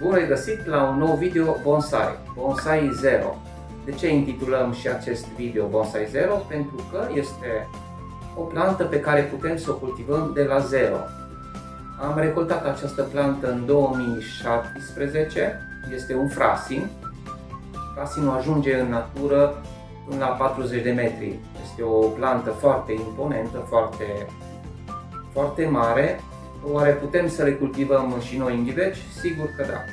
Bun regăsit la un nou video Bonsai, Bonsai Zero. De ce intitulăm și acest video Bonsai Zero? Pentru că este o plantă pe care putem să o cultivăm de la zero. Am recoltat această plantă în 2017, este un frasin. Frasinul ajunge în natură până la 40 de metri. Este o plantă foarte imponentă, foarte mare. Oare putem să le cultivăm și noi în ghiveci? Sigur că da.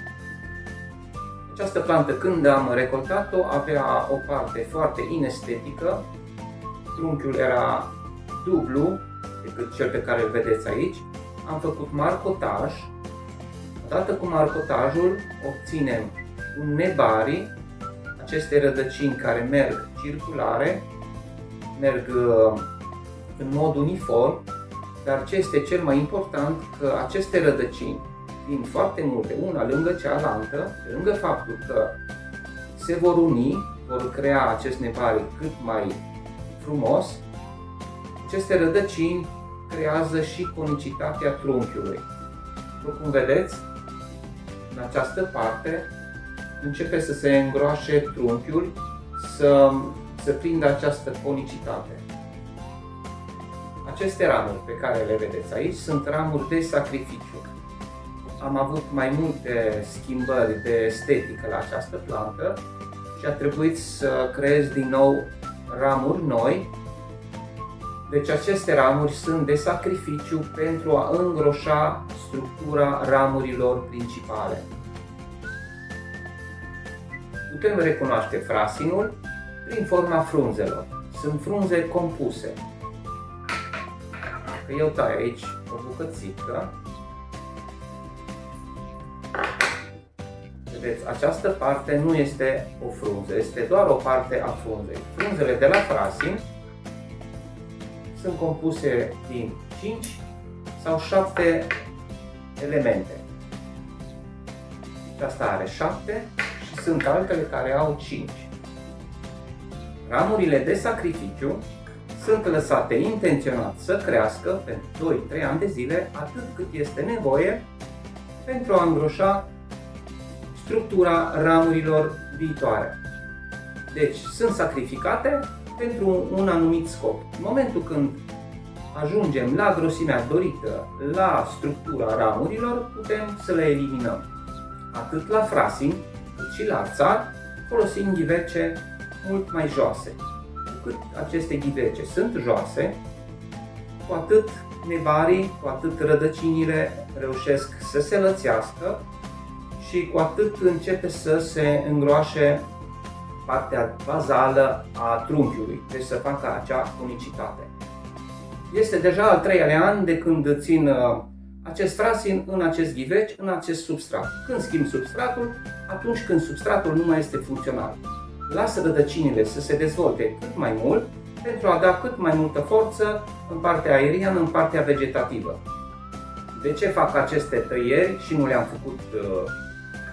Această plantă, când am recoltat-o, avea o parte foarte inestetică. Trunchiul era dublu decât cel pe care îl vedeți aici. Am făcut marcotaj. Odată cu marcotajul obținem un nebari, aceste rădăcini care merg circulare, merg în mod uniform, dar ce este cel mai important, că aceste rădăcini, fiind foarte multe, una lângă cealaltă, pe lângă faptul că se vor uni, vor crea acest nebari cât mai frumos, aceste rădăcini creează și conicitatea trunchiului. După cum vedeți, în această parte începe să se îngroașe trunchiul, să prindă această conicitate. Aceste ramuri pe care le vedeți aici sunt ramuri de sacrificiu. Am avut mai multe schimbări de estetică la această plantă și a trebuit să creez din nou ramuri noi. Deci aceste ramuri sunt de sacrificiu pentru a îngroșa structura ramurilor principale. Putem recunoaște frasinul prin forma frunzelor. Sunt frunze compuse. Dacă eu tai aici o bucățică, vedeți, această parte nu este o frunză, este doar o parte a frunzei. Frunzele de la frasin sunt compuse din 5 sau 7 elemente. Asta are 7 și sunt altele care au 5. Ramurile de sacrificiu sunt lăsate intenționat să crească pentru 2-3 ani de zile, atât cât este nevoie pentru a îngroșa structura ramurilor viitoare. Deci sunt sacrificate pentru un anumit scop. În momentul când ajungem la grosimea dorită, la structura ramurilor, putem să le eliminăm. Atât la frasin, cât și la țar, folosim ghivece mult mai joase. Cu cât aceste ghivece sunt joase, cu atât nebarii, cu atât rădăcinile reușesc să se lățească și cu atât începe să se îngroașe partea bazală a trunchiului, deci să facă acea unicitate. Este deja al 3-lea an de când țin acest frasin în acest ghiveci, în acest substrat. Când schimb substratul? Atunci când substratul nu mai este funcțional. Lasă rădăcinile să se dezvolte cât mai mult pentru a da cât mai multă forță în partea aeriană, în partea vegetativă. De ce fac aceste tăieri și nu le-am făcut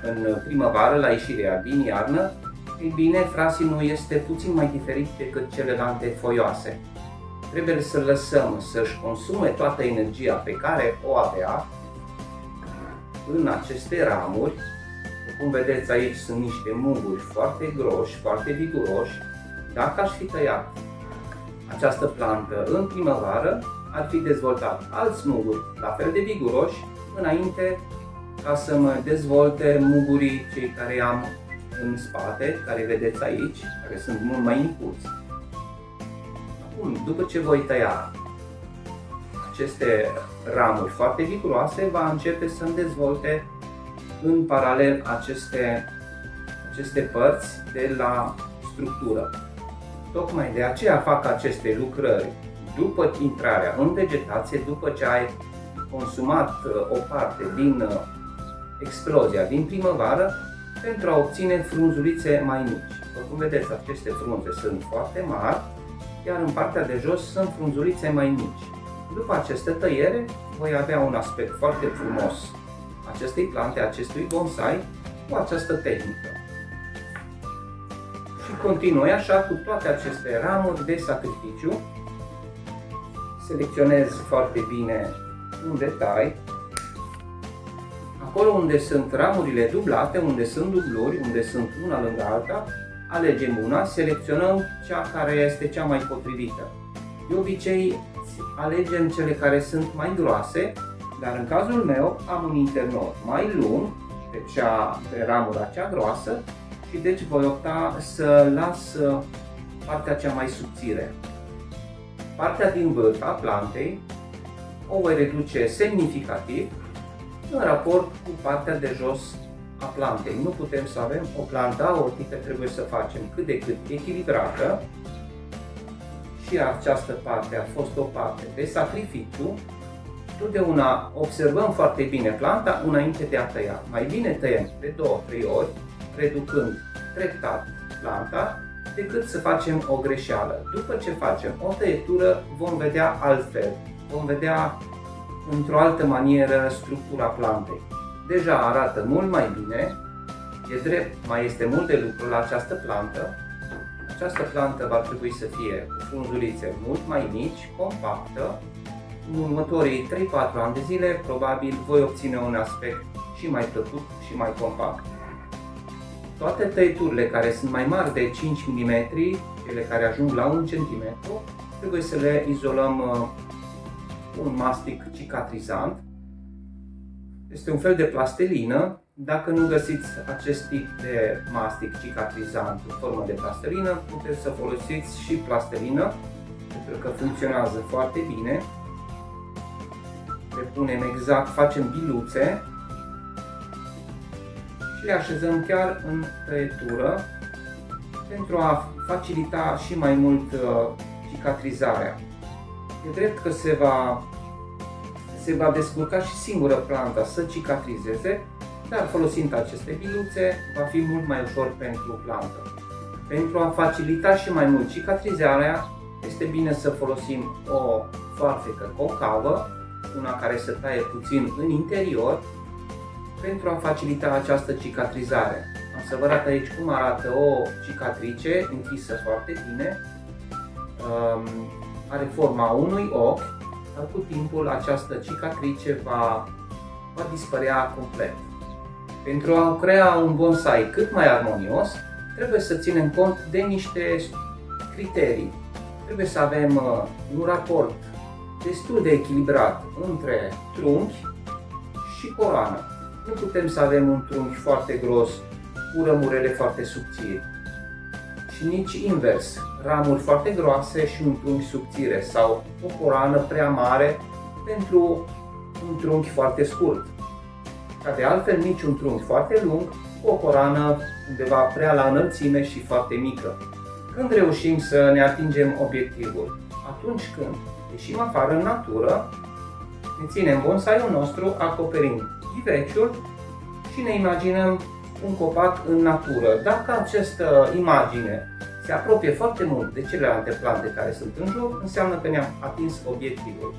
în primăvară, la ieșirea din iarnă? Ei bine, frasinul este puțin mai diferit decât celelalte foioase. Trebuie să-l lăsăm să-și consume toată energia pe care o avea în aceste ramuri. Cum vedeți, aici sunt niște muguri foarte groși, foarte viguroși. Dacă aș fi tăiat această plantă în primăvară, ar fi dezvoltat alți muguri la fel de viguroși înainte ca să mă dezvolte mugurii cei care am în spate, care vedeți aici, care sunt mult mai impulsi. Acum, după ce voi tăia aceste ramuri foarte viguroase, va începe să-mi dezvolte în paralel aceste părți de la structură. Tocmai de aceea fac aceste lucrări după intrarea în vegetație, după ce ai consumat o parte din explozia din primăvară, pentru a obține frunzulițe mai mici. După cum vedeți, aceste frunze sunt foarte mari, iar în partea de jos sunt frunzulițe mai mici. După această tăiere, voi avea un aspect foarte frumos acestei plante, acestui bonsai, cu această tehnică. Și continui așa cu toate aceste ramuri de sacrificiu. Selecționez foarte bine un detai. Acolo unde sunt ramurile dublate, unde sunt dubluri, unde sunt una lângă alta, alegem una, selecționăm cea care este cea mai potrivită. De obicei alegem cele care sunt mai groase, dar în cazul meu am un internod mai lung pe ramura cea groasă și deci voi opta să las partea cea mai subțire. Partea din vârf a plantei o voi reduce semnificativ în raport cu partea de jos a plantei. Nu putem să avem o plantă aortică, trebuie să facem cât de cât echilibrată și această parte a fost o parte de sacrificiu. Totdeauna observăm foarte bine planta înainte de a tăia. Mai bine tăiem de 2-3 ori, reducând treptat planta, decât să facem o greșeală. După ce facem o tăietură, vom vedea altfel, vom vedea într-o altă manieră structura plantei. Deja arată mult mai bine, e drept, mai este mult de lucru la această plantă. Această plantă va trebui să fie cu frunzulițe mult mai mici, compactă. În următorii 3-4 ani de zile, probabil voi obține un aspect și mai plăcut și mai compact. Toate tăieturile care sunt mai mari de 5 mm, cele care ajung la 1 cm, trebuie să le izolăm cu un mastic cicatrizant. Este un fel de plastelină. Dacă nu găsiți acest tip de mastic cicatrizant în formă de plastelină, puteți să folosiți și plastelină, pentru că funcționează foarte bine. Le punem exact, facem biluțe și le așezăm chiar în tăietură pentru a facilita și mai mult cicatrizarea. E drept că se va descurca și singură planta să cicatrizeze, dar folosind aceste biluțe va fi mult mai ușor pentru plantă. Pentru a facilita și mai mult cicatrizarea, este bine să folosim o foarfecă concavă, una care să taie puțin în interior, pentru a facilita această cicatrizare. Am să vă arăt aici cum arată o cicatrice închisă foarte bine. Are forma unui ochi, dar cu timpul această cicatrice va dispărea complet. Pentru a crea un bonsai cât mai armonios, trebuie să ținem cont de niște criterii. Trebuie să avem un raport destul de echilibrat între trunchi și coroană. Nu putem să avem un trunchi foarte gros cu rămurele foarte subțiri și nici invers, ramuri foarte groase și un trunchi subțire sau o coroană prea mare pentru un trunchi foarte scurt. Ca de altfel nici un trunchi foarte lung cu o coroană undeva prea la înălțime și foarte mică. Când reușim să ne atingem obiectivul? Atunci când ieșim afară în natură, ne ținem bonsaiul nostru, acoperim ghiveciul și ne imaginăm un copac în natură. Dacă această imagine se apropie foarte mult de celelalte plante care sunt în jur, înseamnă că ne-am atins obiectivul.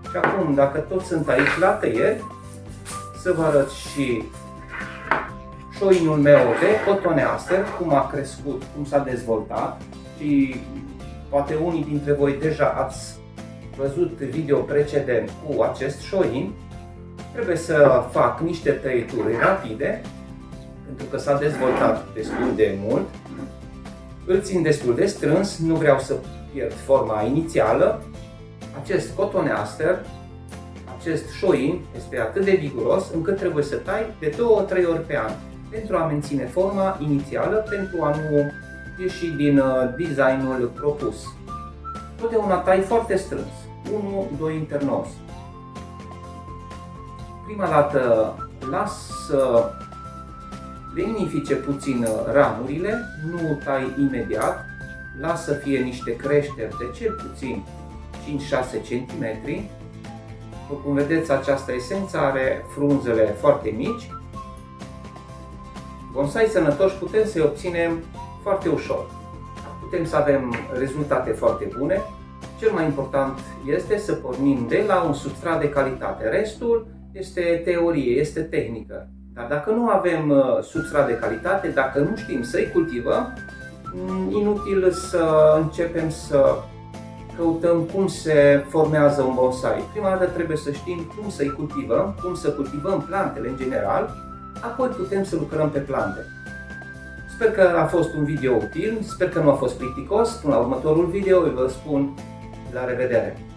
Și acum, dacă toți sunt aici la tăieri, să vă arăt și șoinul meu de cotoneaster, cum a crescut, cum s-a dezvoltat și poate unii dintre voi deja ați văzut video precedent cu acest șoin. Trebuie să fac niște tăieturi rapide, pentru că s-a dezvoltat destul de mult. Îl țin destul de strâns, nu vreau să pierd forma inițială. Acest cotoneaster, acest șoin este atât de viguros încât trebuie să tai de 2-3 ori pe an pentru a menține forma inițială, pentru a nu ieși din designul propus. Totdeauna tai foarte strâns, 1-2 internos. Prima dată las să linifice puțin ramurile, nu tai imediat, las să fie niște creșteri de cel puțin 5-6 cm. După cum vedeți, această esență are frunzele foarte mici. Bonsai sănătoși putem să-i obținem foarte ușor. Putem să avem rezultate foarte bune. Cel mai important este să pornim de la un substrat de calitate. Restul este teorie, este tehnică. Dar dacă nu avem substrat de calitate, dacă nu știm să-i cultivăm, inutil să începem să căutăm cum se formează un bonsai. Prima dată trebuie să știm cum să-i cultivăm, cum să cultivăm plantele în general, apoi putem să lucrăm pe plante. Sper că a fost un video util, sper că nu a fost plicticos. Până la următorul video îi vă spun la revedere!